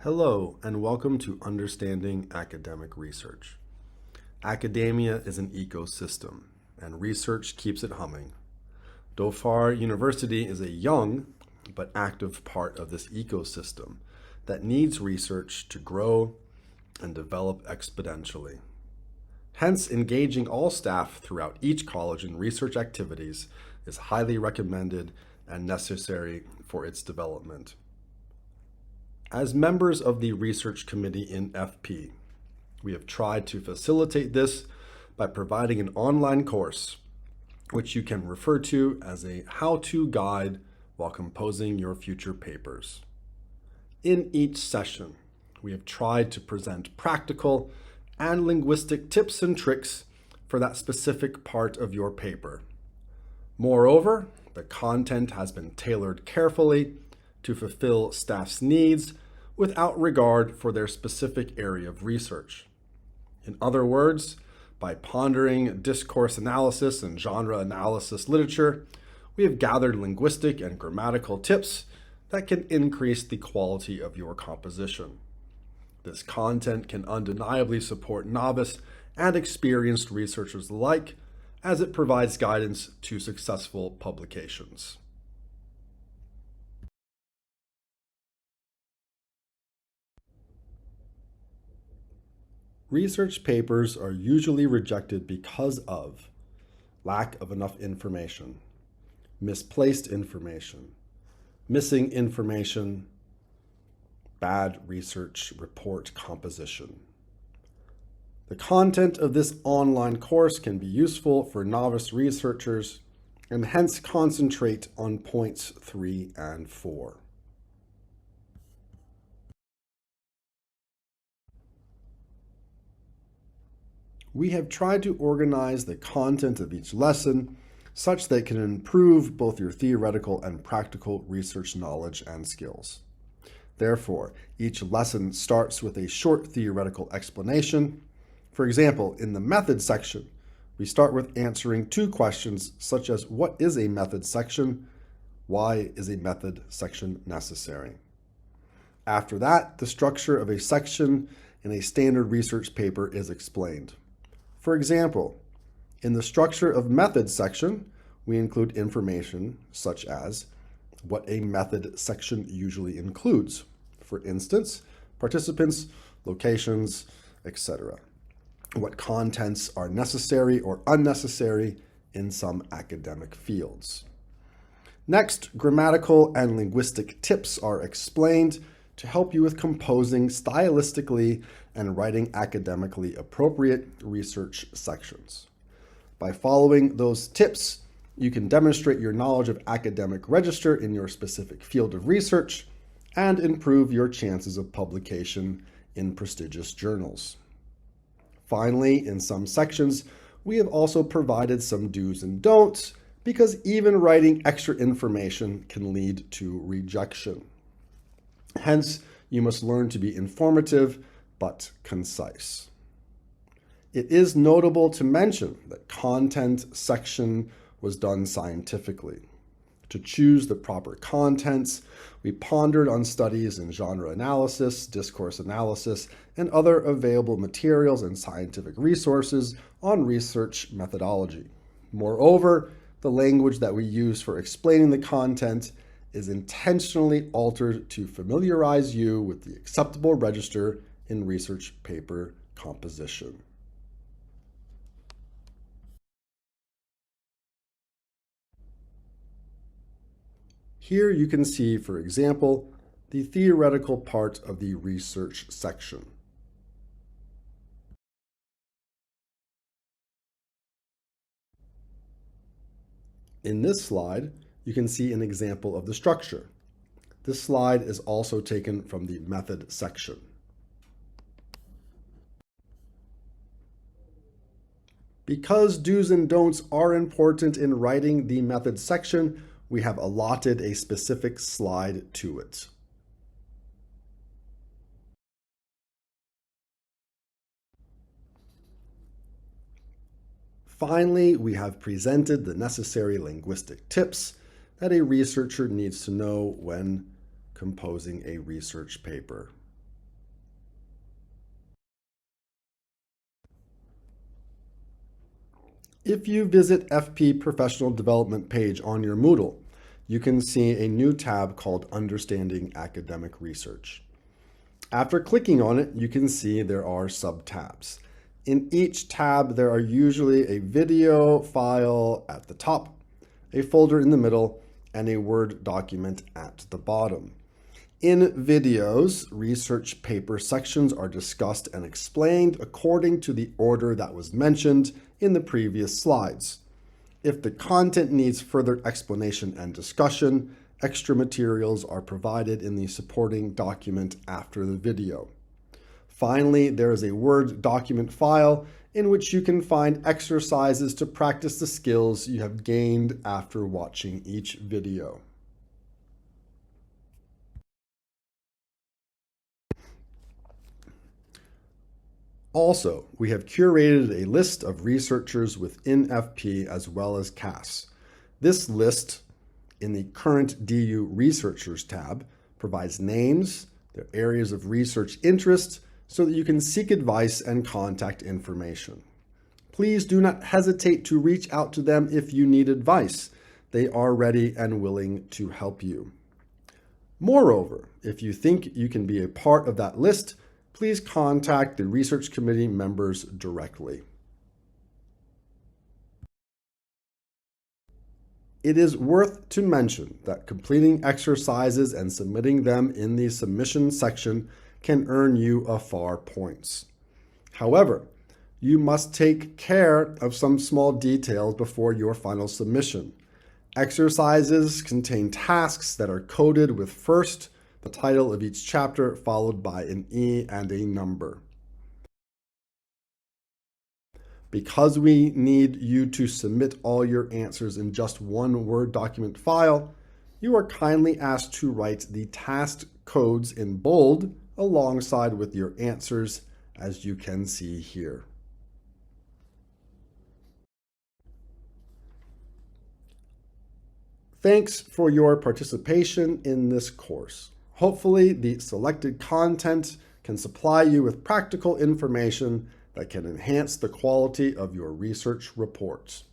Hello, and welcome to Understanding Academic Research. Academia is an ecosystem, and research keeps it humming. Dhofar University is a young but active part of this ecosystem that needs research to grow and develop exponentially. Hence, engaging all staff throughout each college in research activities is highly recommended and necessary for its development. As members of the research committee in FP, we have tried to facilitate this by providing an online course, which you can refer to as a how-to guide while composing your future papers. In each session, we have tried to present practical and linguistic tips and tricks for that specific part of your paper. Moreover, the content has been tailored carefully to fulfill staff's needs without regard for their specific area of research. In other words, by pondering discourse analysis and genre analysis literature, we have gathered linguistic and grammatical tips that can increase the quality of your composition. This content can undeniably support novice and experienced researchers alike, as it provides guidance to successful publications. Research papers are usually rejected because of lack of enough information, misplaced information, missing information, bad research report composition. The content of this online course can be useful for novice researchers and hence concentrate on points 3 and 4. We have tried to organize the content of each lesson such that it can improve both your theoretical and practical research knowledge and skills. Therefore, each lesson starts with a short theoretical explanation. For example, in the method section, we start with answering 2 questions such as what is a method section? Why is a method section necessary? After that, the structure of a section in a standard research paper is explained. For example, in the structure of method section, we include information such as what a method section usually includes. For instance, participants, locations, etc. What contents are necessary or unnecessary in some academic fields. Next, grammatical and linguistic tips are explained to help you with composing stylistically and writing academically appropriate research sections. By following those tips, you can demonstrate your knowledge of academic register in your specific field of research and improve your chances of publication in prestigious journals. Finally, in some sections, we have also provided some do's and don'ts because even writing extra information can lead to rejection. Hence, you must learn to be informative but concise. It is notable to mention that content section was done scientifically. To choose the proper contents, we pondered on studies in genre analysis, discourse analysis, and other available materials and scientific resources on research methodology. Moreover, the language that we use for explaining the content is intentionally altered to familiarize you with the acceptable register in research paper composition. Here you can see, for example, the theoretical part of the research section. In this slide, you can see an example of the structure. This slide is also taken from the method section. Because do's and don'ts are important in writing the method section, we have allotted a specific slide to it. Finally, we have presented the necessary linguistic tips that a researcher needs to know when composing a research paper. If you visit FP Professional Development page on your Moodle, you can see a new tab called Understanding Academic Research. After clicking on it, you can see there are sub-tabs. In each tab, there are usually a video file at the top, a folder in the middle, and a Word document at the bottom. In videos, research paper sections are discussed and explained according to the order that was mentioned in the previous slides. If the content needs further explanation and discussion, extra materials are provided in the supporting document after the video. Finally, there is a Word document file in which you can find exercises to practice the skills you have gained after watching each video. Also, we have curated a list of researchers within FP as well as CAS. This list, in the Current DU Researchers tab, provides names, their areas of research interest, so that you can seek advice and contact information. Please do not hesitate to reach out to them if you need advice. They are ready and willing to help you. Moreover, if you think you can be a part of that list, please contact the research committee members directly. It is worth to mention that completing exercises and submitting them in the submission section can earn you AFAR points. However, you must take care of some small details before your final submission. Exercises contain tasks that are coded with first the title of each chapter followed by an E and a number. Because we need you to submit all your answers in just one Word document file, you are kindly asked to write the task codes in bold alongside with your answers, as you can see here. Thanks for your participation in this course. Hopefully, the selected content can supply you with practical information that can enhance the quality of your research reports.